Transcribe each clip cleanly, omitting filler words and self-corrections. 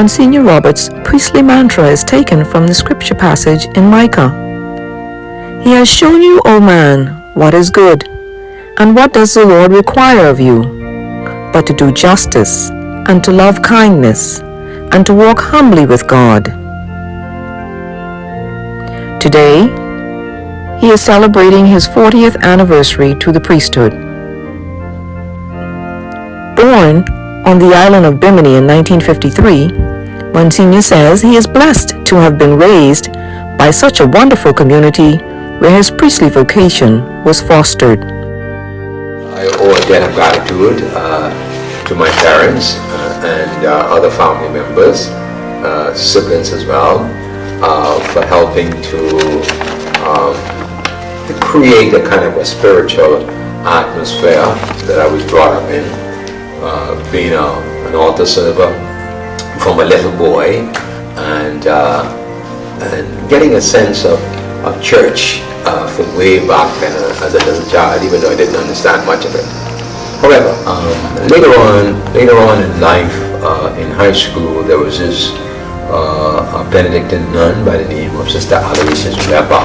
Monsignor Roberts' priestly mantra is taken from the scripture passage in Micah. He has shown you, O man, what is good, and what does the Lord require of you, but to do justice, and to love kindness, and to walk humbly with God. Today, he is celebrating his 40th anniversary to the priesthood. Born on the island of Bimini in 1953, Monsignor says he is blessed to have been raised by such a wonderful community where his priestly vocation was fostered. I owe a debt of gratitude to my parents and other family members, siblings as well, for helping to create a kind of a spiritual atmosphere that I was brought up in, being an altar server from a little boy, and getting a sense of church from way back then as a little child, even though I didn't understand much of it. However, later on in life, in high school, there was this a Benedictine nun by the name of Sister Aloysius Weber,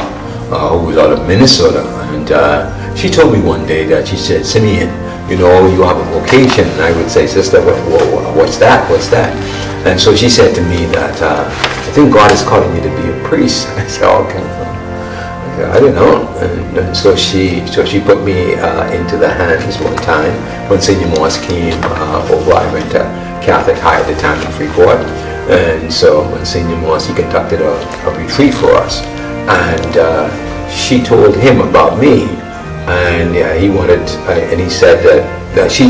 who was out of Minnesota, and she told me one day that she said, "Simeon, you know, you have a vocation." And I would say, "Sister, what's that? What's that?" And so she said to me that, "I think God is calling you to be a priest." I said, "Okay." I don't know. And so she put me into the hands one time when Monsignor Moss came over. I went to Catholic High at the time in Freeport, and so Monsignor Moss, he conducted a retreat for us, and she told him about me, and he wanted, and he said that she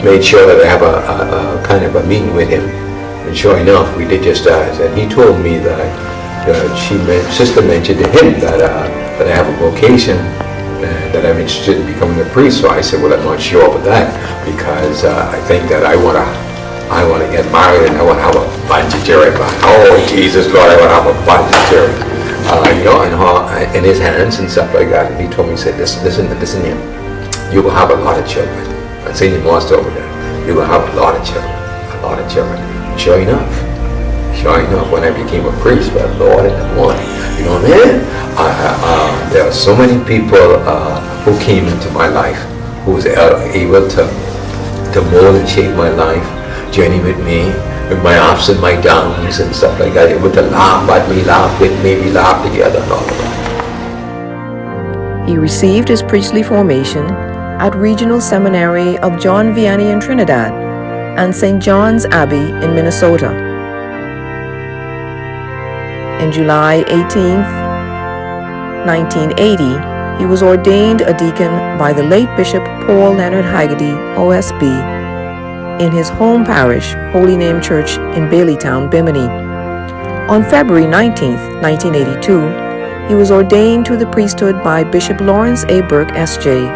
made sure that I have a kind of a meeting with him, and sure enough, we did just that, and he told me that. Sister mentioned to him that I have a vocation and that I'm interested in becoming a priest. So I said, "Well, I'm not sure about that, because I think that I want to get married and I want to have a bunch of children." Oh, Jesus Lord, I want to have a bunch of children, in his hands and stuff like that. And he told me, he said, listen here, you will have a lot of children. And St. Moss told me that you will have a lot of children. And sure enough, when I became a priest, but Lord in the morning, you know, man, there are so many people who came into my life, who was able to mold and shape my life, journey with me, with my ups and my downs and stuff like that, able to laugh at me, laugh with me, we laugh together and all of that. He received his priestly formation at Regional Seminary of John Vianney in Trinidad and St. John's Abbey in Minnesota. In July 18th, 1980, he was ordained a deacon by the late Bishop Paul Leonard Haggerty, OSB, in his home parish, Holy Name Church in Baileytown, Bimini. On February 19th, 1982, he was ordained to the priesthood by Bishop Lawrence A. Burke, S.J.,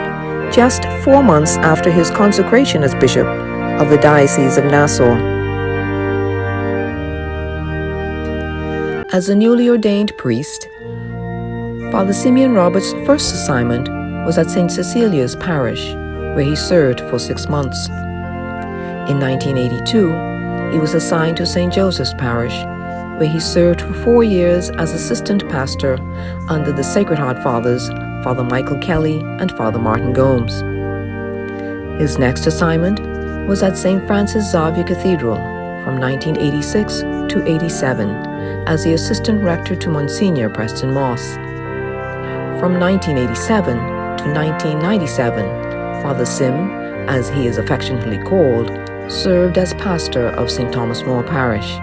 just 4 months after his consecration as bishop of the Diocese of Nassau. As a newly ordained priest, Father Simeon Roberts' first assignment was at St. Cecilia's Parish, where he served for 6 months. In 1982, he was assigned to St. Joseph's Parish, where he served for 4 years as assistant pastor under the Sacred Heart Fathers, Father Michael Kelly and Father Martin Gomes. His next assignment was at St. Francis Xavier Cathedral from 1986 to 87 as the assistant rector to Monsignor Preston Moss. From 1987 to 1997, Father Sim, as he is affectionately called, served as pastor of St. Thomas More Parish.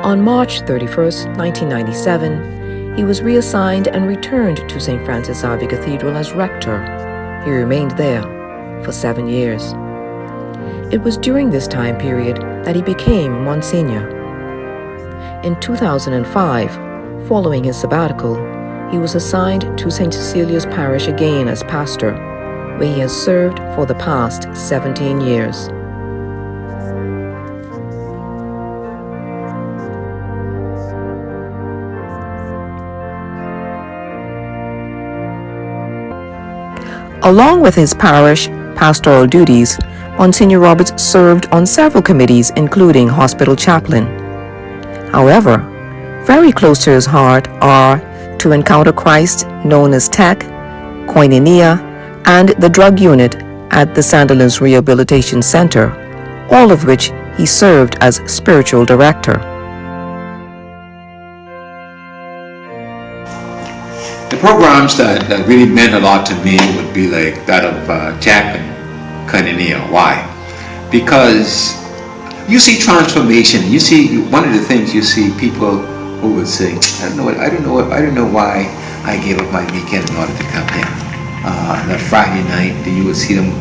On March 31st, 1997, he was reassigned and returned to St. Francis Xavier Cathedral as rector. He remained there for 7 years. It was during this time period that he became Monsignor. In 2005, following his sabbatical, he was assigned to St. Cecilia's Parish again as pastor, where he has served for the past 17 years. Along with his parish pastoral duties, Monsignor Roberts served on several committees, including hospital chaplain. However, very close to his heart are To Encounter Christ, known as TEC, Koinonia, and the drug unit at the Sandilands Rehabilitation Center, all of which he served as spiritual director. The programs that really meant a lot to me would be like that of TEC and Koinonia. Why? Because you see transformation. You see, one of the things you see people who would say, I don't know why I gave up my weekend in order to come here. That Friday night, you would see them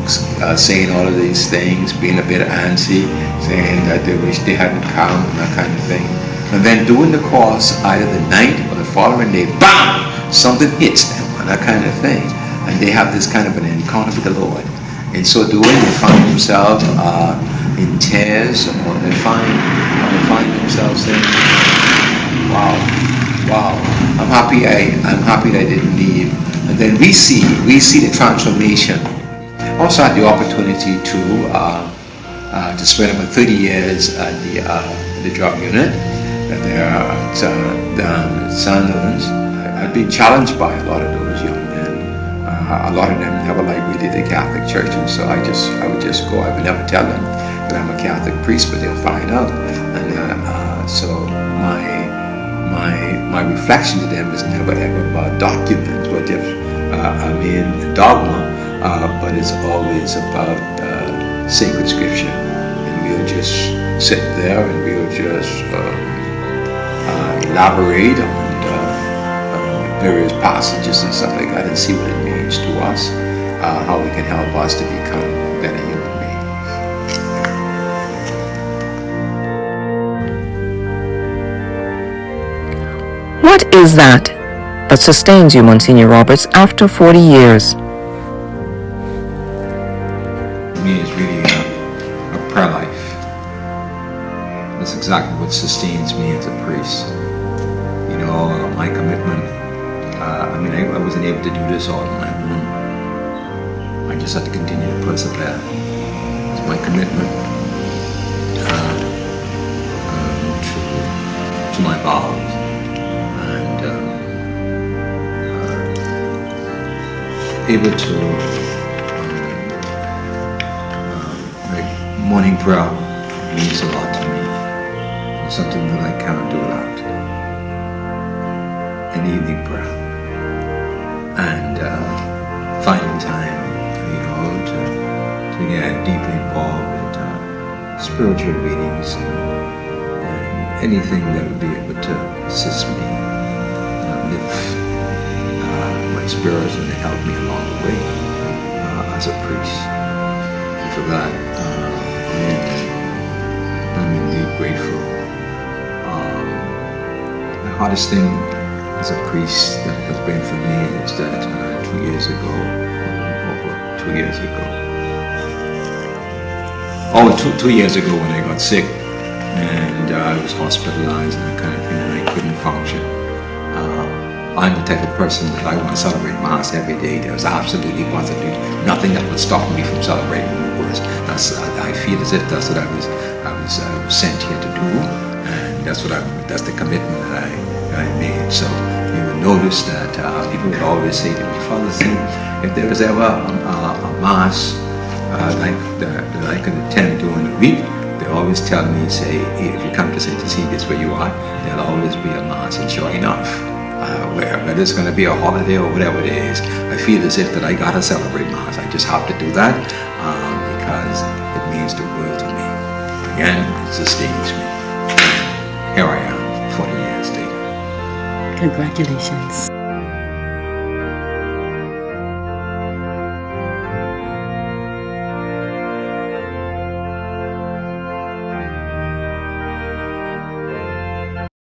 saying all of these things, being a bit antsy, saying that they wish they hadn't come and that kind of thing. And then during the course, either the night or the following day, BAM! Something hits them and that kind of thing. And they have this kind of an encounter with the Lord. And so doing, they find themselves in tears, or they find themselves saying, wow, I'm happy that I didn't leave. And then we see the transformation. Also had the opportunity to spend about 30 years at the drug unit there at Sandilands. I'd been challenged by a lot of those young men. A lot of them never liked the Catholic Church, and so I would just go. I would never tell them that I'm a Catholic priest, but they'll find out. And so my reflection to them is never ever about documents or just dogma, but it's always about sacred scripture. And we'll just sit there and we'll just elaborate on various passages and stuff like that and see what it means to us, how it can help us to become better human beings. What is that sustains you, Monsignor Roberts, after 40 years? For me, it's really a prayer life. That's exactly what sustains me as a priest. You know, my commitment. I wasn't able to do this all on my own. I just had to continue to persevere. It's my commitment to my vows, and able to make morning prayer means a lot to me. It's something that I cannot do without. An evening prayer. And finding time, to get deeply involved in spiritual readings and anything that would be able to assist me, lift my spirits and help me along the way as a priest. And for that, I'm indeed grateful. The hardest thing as a priest that has been for me is that 2 years ago, when I got sick and I was hospitalized and that kind of thing, and I couldn't function. I'm the type of person that I want to celebrate Mass every day. There's absolutely nothing that would stop me from celebrating the Mass. I feel as if that's what I was sent here to do, and that's the commitment that I made. So you would notice that people would always say to me, Father Sim, if there was ever a Mass that I could attend during the week, they always tell me, say, hey, if you come to St. Cecilia's where you are, there'll always be a Mass. And sure enough, whether it's going to be a holiday or whatever it is, I feel as if that I got to celebrate Mass. I just have to do that because it means the world to me. Again, it sustains me. Here I am, 40 years later. Congratulations.